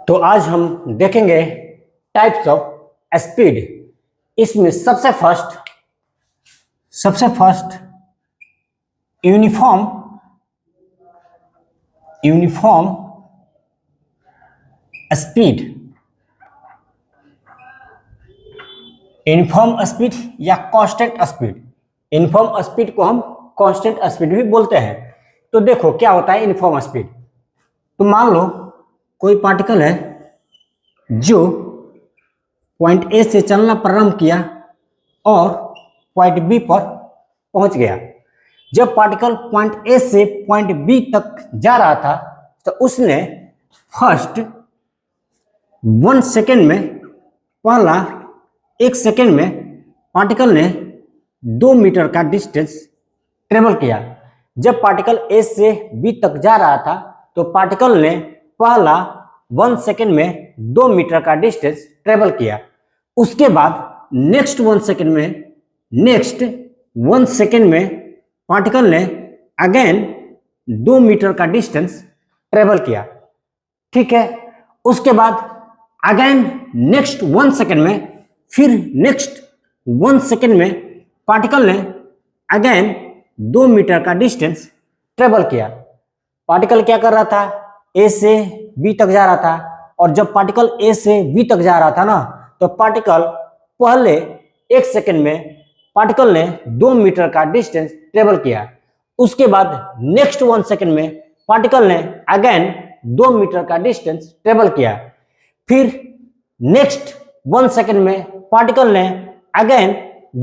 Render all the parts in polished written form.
तो आज हम देखेंगे टाइप्स ऑफ स्पीड। इसमें सबसे first uniform speed, uniform speed या कांस्टेंट स्पीड। यूनिफॉर्म स्पीड को हम कांस्टेंट स्पीड भी बोलते हैं। तो देखो क्या होता है यूनिफॉर्म स्पीड। तो मान लो कोई पार्टिकल है जो पॉइंट ए से चलना प्रारंभ किया और पॉइंट बी पर पहुंच गया। जब पार्टिकल पॉइंट ए से पॉइंट बी तक जा रहा था तो उसने फर्स्ट 1 सेकेंड में, पहला 1 सेकेंड में पार्टिकल ने 2 मीटर का डिस्टेंस ट्रेवल किया। जब पार्टिकल ए से बी तक जा रहा था तो पार्टिकल ने पहला 1 सेकेंड में 2 मीटर का डिस्टेंस ट्रेवल किया। उसके बाद नेक्स्ट 1 सेकेंड में पार्टिकल ने अगेन 2 मीटर का डिस्टेंस ट्रेवल किया। ठीक है, उसके बाद अगेन नेक्स्ट 1 सेकेंड में, फिर नेक्स्ट 1 सेकेंड में पार्टिकल ने अगेन 2 मीटर का डिस्टेंस ट्रेवल किया। पार्टिकल क्या कर रहा था, ए से बी तक जा रहा था, और जब पार्टिकल ए से बी तक जा रहा था ना, तो पार्टिकल पहले 1 सेकेंड में पार्टिकल ने 2 मीटर का डिस्टेंस ट्रेवल किया। उसके बाद नेक्स्ट 1 सेकेंड में पार्टिकल ने अगेन 2 मीटर का डिस्टेंस ट्रेवल किया। फिर नेक्स्ट 1 सेकेंड में पार्टिकल ने अगेन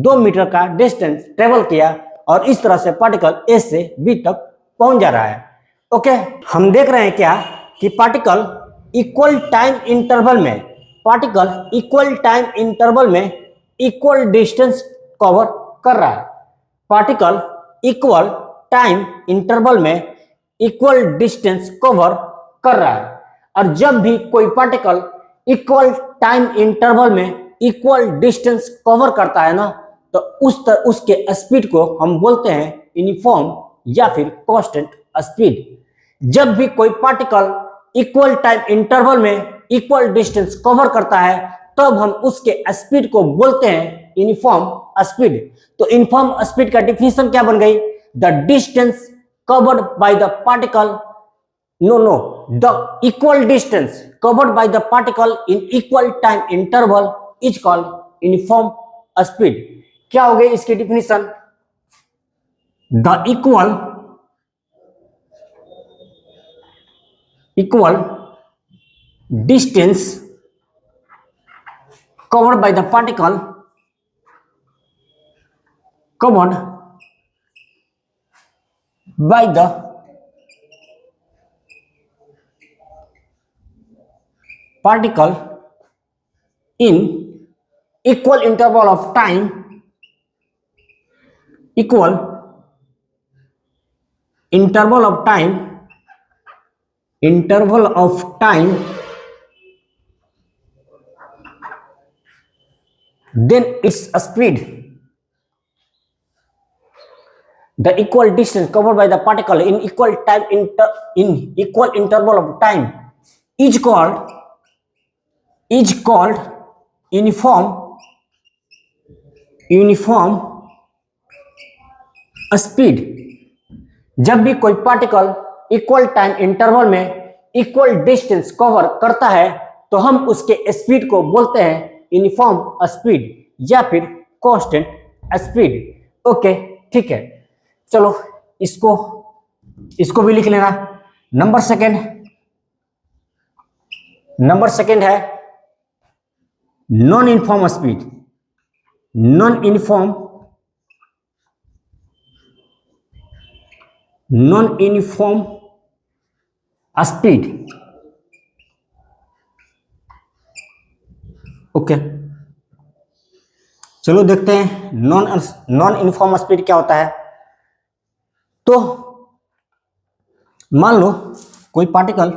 2 मीटर का डिस्टेंस ट्रेवल किया, और इस तरह से पार्टिकल ए से बी तक पहुंच जा रहा है। ओके, हम देख रहे हैं क्या कि पार्टिकल इक्वल टाइम इंटरवल में इक्वल डिस्टेंस कवर कर रहा है। पार्टिकल इक्वल टाइम इंटरवल में इक्वल डिस्टेंस कवर कर रहा है। और जब भी कोई पार्टिकल इक्वल टाइम इंटरवल में इक्वल डिस्टेंस कवर करता है ना, तो उसके स्पीड को हम बोलते हैं यूनिफॉर्म या फिर कांस्टेंट स्पीड। जब भी कोई पार्टिकल इक्वल टाइम इंटरवल में इक्वल डिस्टेंस कवर करता है तब हम उसके स्पीड को बोलते हैं यूनिफॉर्म स्पीड। तो यूनिफॉर्म स्पीड का डिफिनेशन क्या बन गई, the distance covered by the particle, the equal distance covered by the particle in equal time interval is called uniform speed. क्या हो गई इसकी definition, the equal distance covered by the particle in equal interval of time then its speed, the equal distance covered by the particle in equal interval of time is called uniform speed। जब भी कोई particle equal time interval में equal distance cover करता है तो हम उसके speed को बोलते हैं यूनिफॉर्म स्पीड या फिर कांस्टेंट स्पीड। ओके, ठीक है, चलो इसको भी लिख लेना। नंबर सेकंड है non uniform speed. Non uniform speed. Okay, चलो देखते हैं नॉन यूनिफॉर्म स्पीड क्या होता है। तो मान लो कोई पार्टिकल,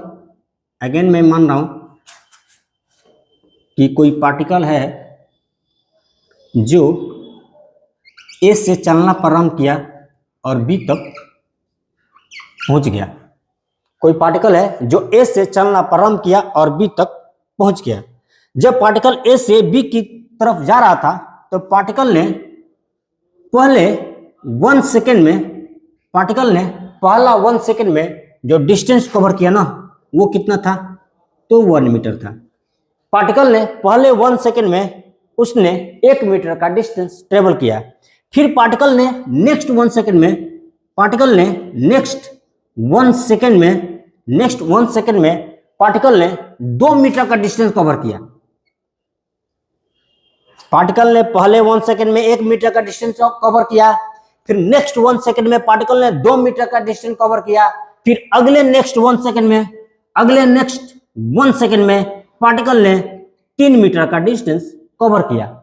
अगेन मैं मान रहा हूं कि कोई पार्टिकल है जो ए से चलना प्रारंभ किया और बी तक पहुंच गया। कोई पार्टिकल है जो ए से चलना प्रारंभ किया और बी तक पहुंच गया। जब पार्टिकल ए से बी की तरफ जा रहा था तो पार्टिकल ने पहले 1 सेकेंड में पहला 1 सेकेंड में जो डिस्टेंस कवर किया ना वो कितना था, तो 1 मीटर था। पार्टिकल ने पहले 1 सेकेंड में उसने 1 मीटर का डिस्टेंस ट्रेवल किया। फिर पार्टिकल ने नेक्स्ट 1 सेकेंड में पार्टिकल ने 2 मीटर का डिस्टेंस कवर किया। पार्टिकल ने पहले 1 सेकेंड में 1 मीटर का डिस्टेंस कवर किया, फिर नेक्स्ट 1 सेकेंड में पार्टिकल ने 2 मीटर का डिस्टेंस कवर किया, फिर अगले नेक्स्ट 1 सेकेंड में पार्टिकल ने 3 मीटर का डिस्टेंस कवर किया।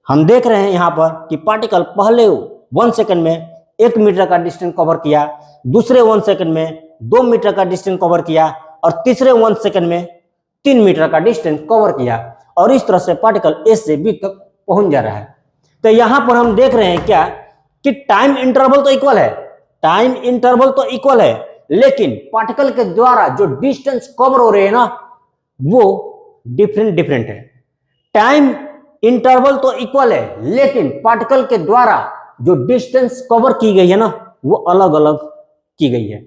हम देख रहे हैं यहां पर कि पार्टिकल पहले 1 सेकेंड में 1 मीटर का डिस्टेंस कवर किया, दूसरे 1 सेकेंड में 2 मीटर का डिस्टेंस कवर किया और तीसरे 1 सेकेंड में 3 मीटर का डिस्टेंस कवर किया, और इस तरह से पार्टिकल ए से बी तक पहुंच जा रहा है। तो यहां पर हम देख रहे हैं क्या कि टाइम इंटरवल तो इक्वल है, लेकिन पार्टिकल के द्वारा जो डिस्टेंस कवर हो रहे हैं ना वो डिफरेंट है। टाइम इंटरवल तो इक्वल है, लेकिन पार्टिकल के द्वारा जो डिस्टेंस कवर की गई है ना वो अलग अलग की गई है।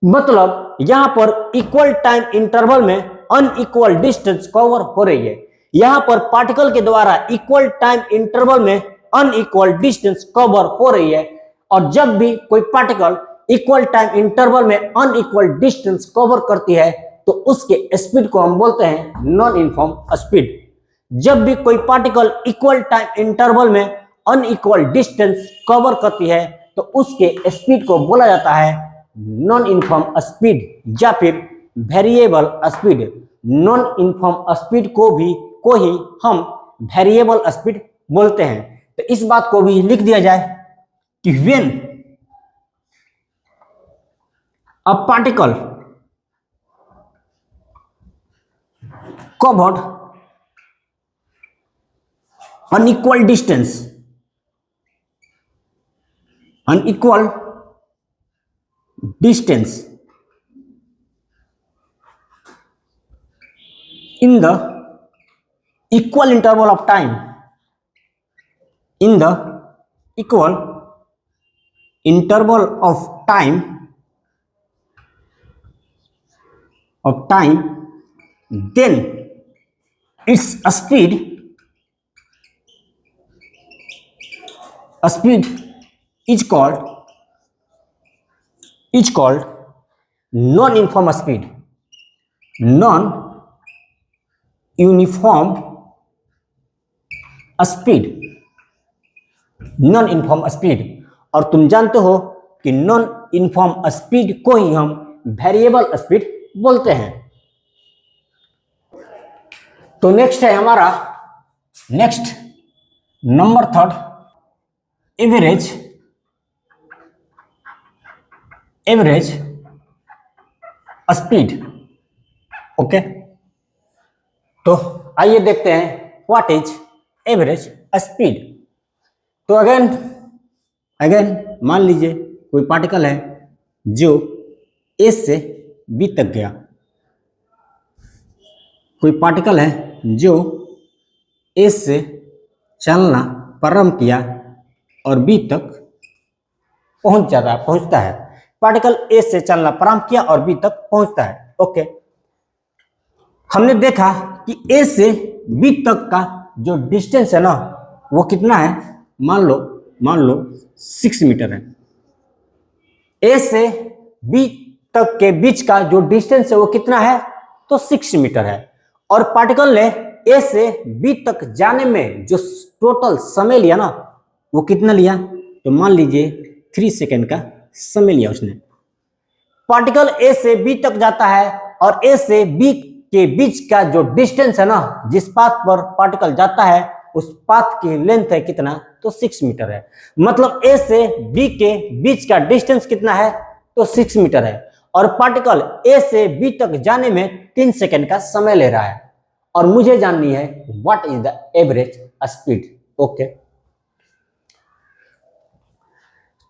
मतलब यहां पर इक्वल टाइम इंटरवल में अनइक्वल डिस्टेंस कवर हो रही है। यहां पर पार्टिकल के द्वारा इक्वल टाइम इंटरवल में अनइक्वल डिस्टेंस कवर हो रही है, और जब भी कोई पार्टिकल इक्वल टाइम इंटरवल में अनइक्वल डिस्टेंस कवर करती है तो उसके स्पीड को हम बोलते हैं नॉन यूनिफॉर्म स्पीड। जब भी कोई पार्टिकल इक्वल टाइम इंटरवल में अनइक्वल डिस्टेंस कवर करती है तो उसके स्पीड को बोला जाता है नॉन यूनिफॉर्म स्पीड या फिर variable speed. Non uniform speed को ही हम वेरिएबल स्पीड बोलते हैं। तो इस बात को भी लिख दिया जाए कि when a particle covered unequal distance in the equal interval of time, then its speed is called non-uniform speed. non-uniform speed। और तुम जानते हो कि नॉन यूनिफॉर्म स्पीड को ही हम वेरिएबल स्पीड बोलते हैं। तो नेक्स्ट है हमारा नंबर 3 एवरेज स्पीड। ओके, तो आइए देखते हैं व्हाट इज एवरेज स्पीड। तो अगेन मान लीजिए कोई पार्टिकल है जो ए से बी तक गया, कोई पार्टिकल है जो ए से चलना प्रारंभ किया और बी तक पहुंचता है। पार्टिकल ए से चलना प्रारंभ किया और बी तक पहुंचता है। ओके, हमने देखा कि ए से बी तक का जो डिस्टेंस है ना वो कितना है, मान लो 6 मीटर है। ए से बी तक के बीच का जो डिस्टेंस है वो कितना है, तो 6 मीटर है। और पार्टिकल ने ए से बी तक जाने में जो टोटल समय लिया ना वो कितना लिया, तो मान लीजिए 3 सेकेंड का समय लिया उसने। पार्टिकल ए से बी तक जाता है और ए से बी के बीच का जो डिस्टेंस है ना, जिस पाथ पर पार्टिकल जाता है उस पाथ की लेंथ है कितना, तो 6 मीटर है। मतलब ए से बी के बीच का डिस्टेंस कितना है, तो 6 मीटर है। और पार्टिकल ए से बी तक जाने में 3 सेकेंड का समय ले रहा है, और मुझे जाननी है what is the average speed. Okay,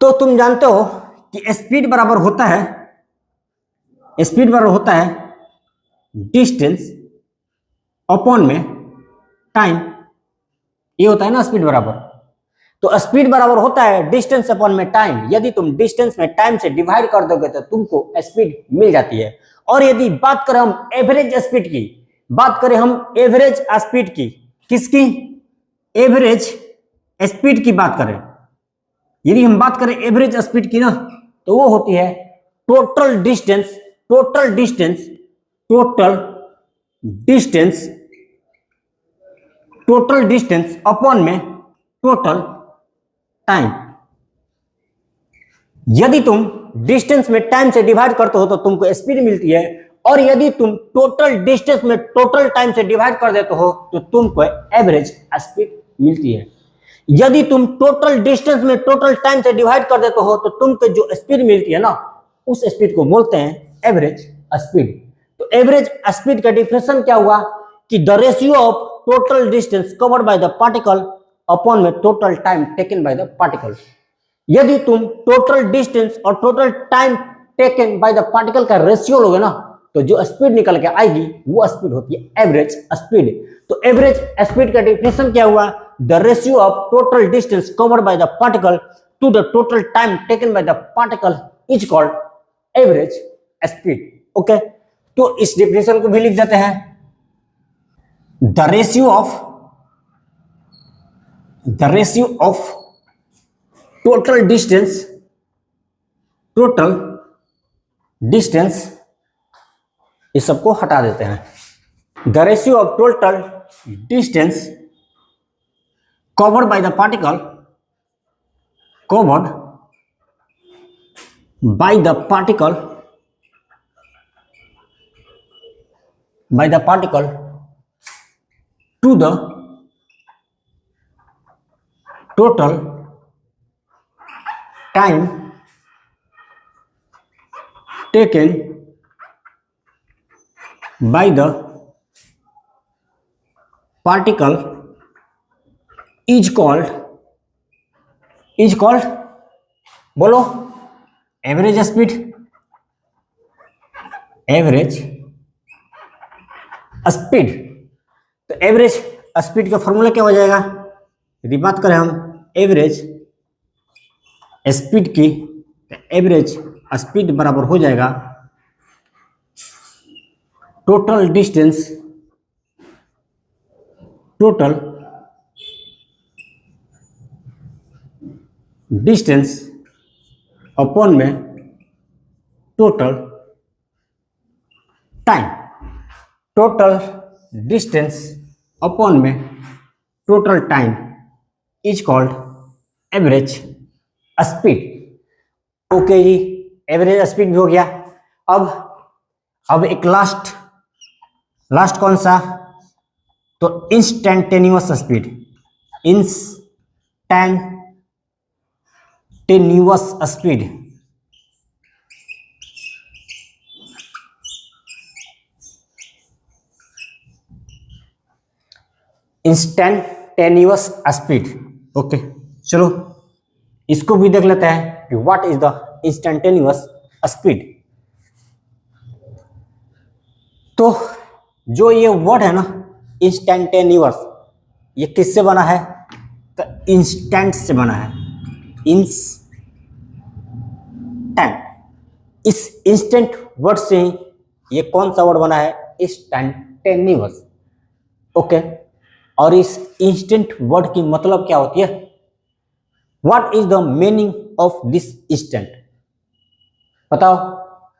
तो तुम जानते हो कि स्पीड बराबर होता है डिस्टेंस अपॉन में टाइम, ये होता है ना स्पीड बराबर। तो स्पीड बराबर होता है डिस्टेंस अपॉन में टाइम। यदि तुम डिस्टेंस में टाइम से डिवाइड कर दोगे तो तुमको स्पीड मिल जाती है। और यदि बात करें हम एवरेज स्पीड की, बात करें हम एवरेज स्पीड की, किसकी? एवरेज स्पीड की बात करें, यदि हम बात करें एवरेज स्पीड की ना, तो वो होती है total distance, total distance, total distance, total distance upon में टोटल टाइम। यदि तुम डिस्टेंस में टाइम से डिवाइड करते हो तो तुमको स्पीड मिलती है, और यदि तुम टोटल डिस्टेंस में टोटल टाइम से डिवाइड कर देते हो तो तुमको एवरेज स्पीड मिलती है। यदि तुम टोटल डिस्टेंस में टोटल टाइम से डिवाइड कर देते हो तो तुमको जो स्पीड मिलती है ना, उस स्पीड को बोलते हैं एवरेज स्पीड। तो एवरेज स्पीड का डिफिनेशन क्या हुआ कि the ratio of total distance covered by the particle upon में total time taken by the particle. यदि तुम टोटल डिस्टेंस और total time taken by the particle का रेशियो लोगे ना, तो जो स्पीड निकल के आएगी वो स्पीड होती है एवरेज स्पीड। तो एवरेज स्पीड का डिफिनेशन क्या हुआ? The ratio of total distance covered by the particle to the total time taken by the particle is called average speed. Okay, तो इस डिफिनेशन को भी लिख देते हैं। The ratio of total distance, total distance, इस सबको हटा देते हैं। The ratio of total distance covered by the particle, covered by the particle, by the particle to the total time taken by the particle is called बोलो average speed, average speed. तो average speed का formula क्या हो जाएगा? यदि बात करें हम एवरेज स्पीड की, तो एवरेज स्पीड बराबर हो जाएगा total distance, total distance upon में total time. Total distance upon में total time is called average speed. Okay जी, एवरेज स्पीड भी हो गया। अब एक लास्ट कौन सा? तो instantaneous speed, instantaneous speed. Instantaneous speed. Okay, चलो इसको भी देख लेते हैं कि what is the instantaneous speed. तो जो ये वर्ड है ना इंस्टैंटेनियस, ये किससे बना है? तो इंस्टेंट से बना है, इंस्टेंट। इस इंस्टेंट वर्ड से ही ये कौन सा वर्ड बना है? इंस्टैंटेनियस। ओके, और इस इंस्टेंट वर्ड की मतलब क्या होती है? What is the meaning of this instant? बताओ।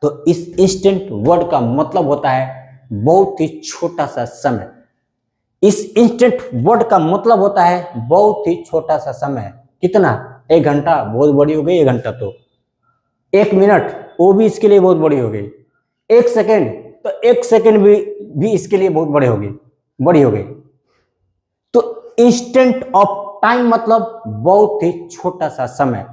तो इस इंस्टेंट वर्ड का मतलब होता है बहुत ही छोटा सा समय। इस इंस्टेंट वर्ड का मतलब होता है बहुत ही छोटा सा समय। कितना? 1 घंटा बहुत बड़ी हो गई, 1 घंटा तो 1 मिनट वो भी इसके लिए बहुत बड़ी हो गई। 1 सेकेंड तो 1 सेकेंड भी इसके लिए बहुत बड़ी हो गई। तो इंस्टेंट ऑफ टाइम मतलब बहुत ही छोटा सा समय।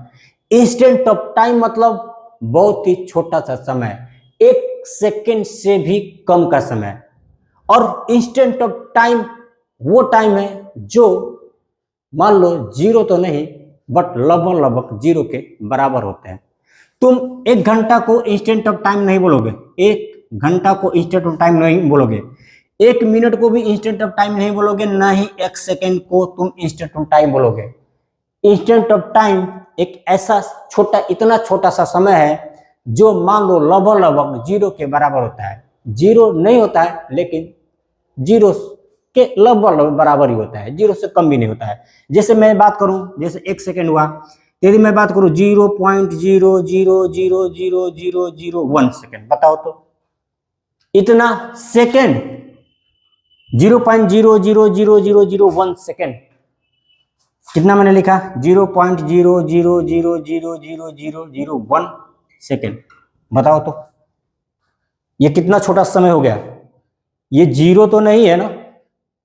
इंस्टेंट ऑफ टाइम मतलब बहुत ही छोटा सा समय, 1 सेकेंड से भी कम का समय। और इंस्टेंट ऑफ टाइम वो टाइम है जो मान लो 0 तो नहीं बट लगभग 0 के बराबर होते हैं। तुम 1 घंटा को इंस्टेंट ऑफ टाइम नहीं बोलोगे, 1 घंटा को इंस्टेंट ऑफ टाइम नहीं बोलोगे। 1 मिनट को भी इंस्टेंट ऑफ टाइम नहीं बोलोगे, ना ही 1 सेकेंड को तुम इंस्टेंट ऑफ टाइम बोलोगे। इंस्टेंट ऑफ टाइम एक ऐसा छोटा, इतना छोटा सा समय है जो मान लो लगभग 0 के बराबर होता है। 0 नहीं होता है, लेकिन 0 के लगभग बराबर ही होता है, 0 से कम भी नहीं होता है। जैसे मैं बात करूं, जैसे 1 सेकेंड हुआ, यदि मैं बात करूं 0.0000001 सेकेंड, बताओ तो इतना सेकेंड 0.0000001 सेकेंड कितना मैंने लिखा, 0.0000001 सेकेंड। बताओ तो ये कितना छोटा समय हो गया। ये 0 तो नहीं है ना,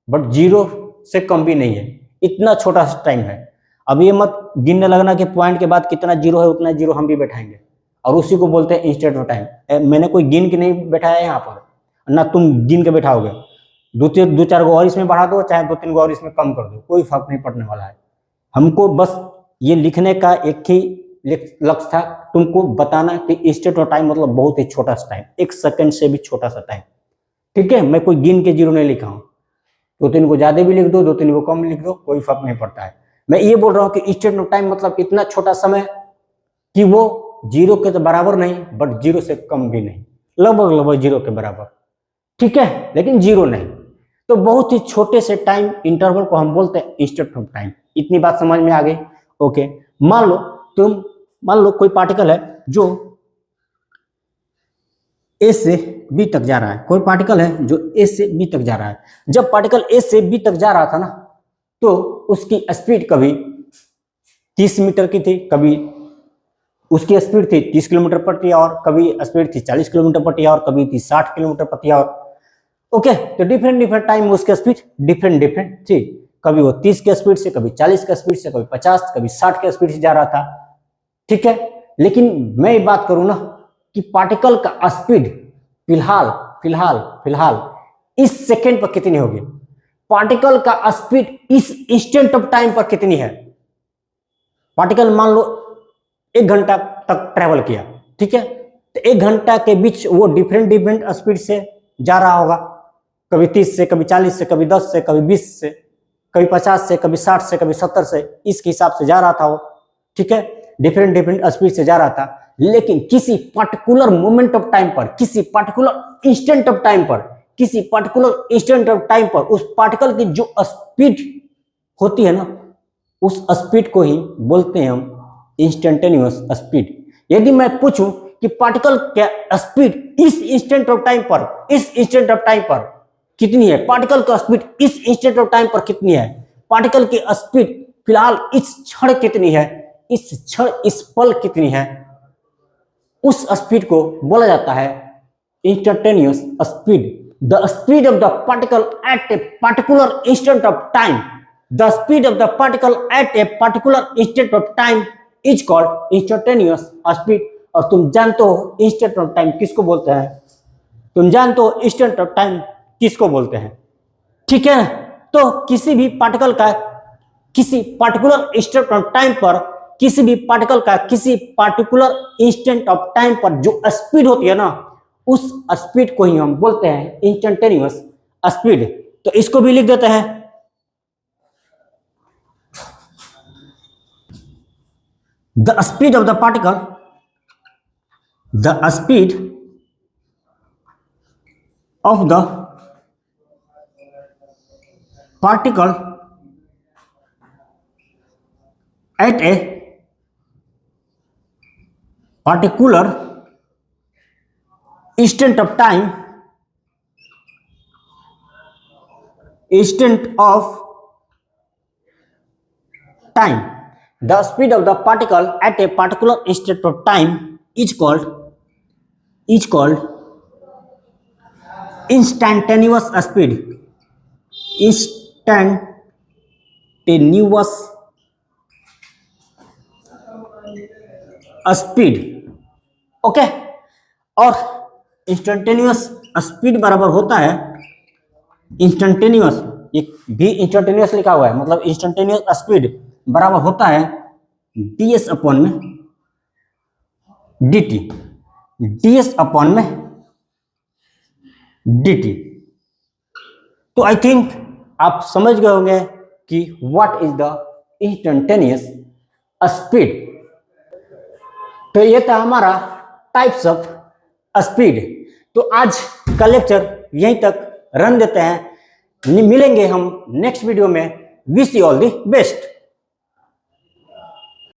बट 0 से कम भी नहीं है, इतना छोटा सा टाइम है। अब ये मत गिनने लगना कि पॉइंट के बाद कितना 0 है उतना 0 हम भी बैठाएंगे, और उसी को बोलते हैं इंस्टेंट ऑफ टाइम। मैंने कोई गिन के नहीं बैठाया यहाँ पर, ना तुम गिन के बैठाओगे। दो चार गो और इसमें बढ़ा दो, चाहे 2-3 गो और इसमें कम कर दो, कोई फर्क नहीं पड़ने वाला है। हमको बस ये लिखने का एक ही लक्ष्य था, तुमको बताना कि इंस्टेंट ऑफ टाइम मतलब बहुत ही छोटा सा टाइम, 1 सेकंड से भी छोटा सा टाइम। ठीक है, मैं कोई गिन के 0 नहीं लिखा हूँ। 2-3 को ज्यादा भी लिख दो, 2-3 को कम लिख दो, कोई फर्क नहीं पड़ता है। मैं ये बोल रहा हूँ कि इंस्टेंट ऑफ टाइम मतलब इतना छोटा समय कि वो 0 के तो बराबर नहीं, बट 0 से कम भी नहीं, लगभग 0 के बराबर। ठीक है, लेकिन 0 नहीं। तो बहुत ही छोटे से टाइम इंटरवल को हम बोलते हैं इंस्टेंट ऑफ टाइम। इतनी बात समझ में आ गई। ओके, मान लो कोई पार्टिकल है जो ए से बी तक जा रहा है, कोई पार्टिकल है जो ए से बी तक जा रहा है। जब पार्टिकल ए से बी तक जा रहा था ना, तो उसकी स्पीड कभी 30 मीटर की थी, कभी उसकी स्पीड थी 30 किलोमीटर प्रति आवर, कभी स्पीड थी 40 किलोमीटर प्रति आवर, कभी थी 60 किलोमीटर प्रति आवर। ओके, तो डिफरेंट टाइम उसकी स्पीड डिफरेंट थी। कभी वो 30 के स्पीड से, कभी 40 के स्पीड से, कभी 50, कभी 60 के स्पीड से जा रहा था। ठीक है, लेकिन मैं बात करूं ना कि पार्टिकल का स्पीड फिलहाल इस सेकेंड पर कितनी होगी, पार्टिकल का स्पीड इस इंस्टेंट ऑफ टाइम पर कितनी है। पार्टिकल मान लो 1 घंटा तक ट्रेवल किया, ठीक है, तो 1 घंटा के बीच वो डिफरेंट स्पीड से जा रहा होगा, कभी 30 से, कभी 40 से, कभी 10 से, कभी 20 से, कभी 50 से, कभी 60 से, कभी 70 से, इस हिसाब से जा रहा था वो। ठीक है, डिफरेंट स्पीड से जा रहा था। लेकिन किसी पर्टिकुलर मोमेंट ऑफ टाइम पर, किसी पर्टिकुलर इंस्टेंट ऑफ टाइम पर उस पार्टिकल की जो स्पीड होती है ना, उस स्पीड को ही बोलते हैं हम इंस्टेंटेनियस स्पीड। यदि मैं पूछूं कि पार्टिकल का स्पीड इस इंस्टेंट ऑफ टाइम पर कितनी है, पार्टिकल का स्पीड इस इंस्टेंट ऑफ टाइम पर कितनी है, पार्टिकल की स्पीड फिलहाल इस क्षण कितनी है, इस पल कितनी है, उस स्पीड को बोला जाता है instantaneous speed. The speed of the particle at a particular instant of time, the speed of the particle at a particular instant of time is called instantaneous speed. और तुम जानते हो इंस्टेंट ऑफ टाइम किसको बोलते हैं, instant of time किसको बोलते हैं। ठीक है, तो किसी भी पार्टिकल का किसी पर्टिकुलर इंस्टेंट ऑफ टाइम पर, किसी भी पार्टिकल का किसी पर्टिकुलर इंस्टेंट ऑफ टाइम पर जो स्पीड होती है ना, उस स्पीड को ही हम बोलते हैं इंस्टेंटेनियस स्पीड। तो इसको भी लिख देते हैं, the speed of the particle, the speed of the particle at a particular instant of time, the speed of the particle at a particular instant of time is called instantaneous speed. Instantaneous speed. Okay, और instantaneous speed बराबर होता है instantaneous, एक भी instantaneous लिखा हुआ है, मतलब इंस्टेंटेनियस स्पीड बराबर होता है ds अपॉन में dt, ds अपॉन में dt। तो आई थिंक आप समझ गए होंगे कि what is the instantaneous speed. तो ये था हमारा टाइप्स ऑफ स्पीड। तो आज का लेक्चर यहीं तक रन देते हैं, मिलेंगे हम नेक्स्ट वीडियो में। Wish you all the best.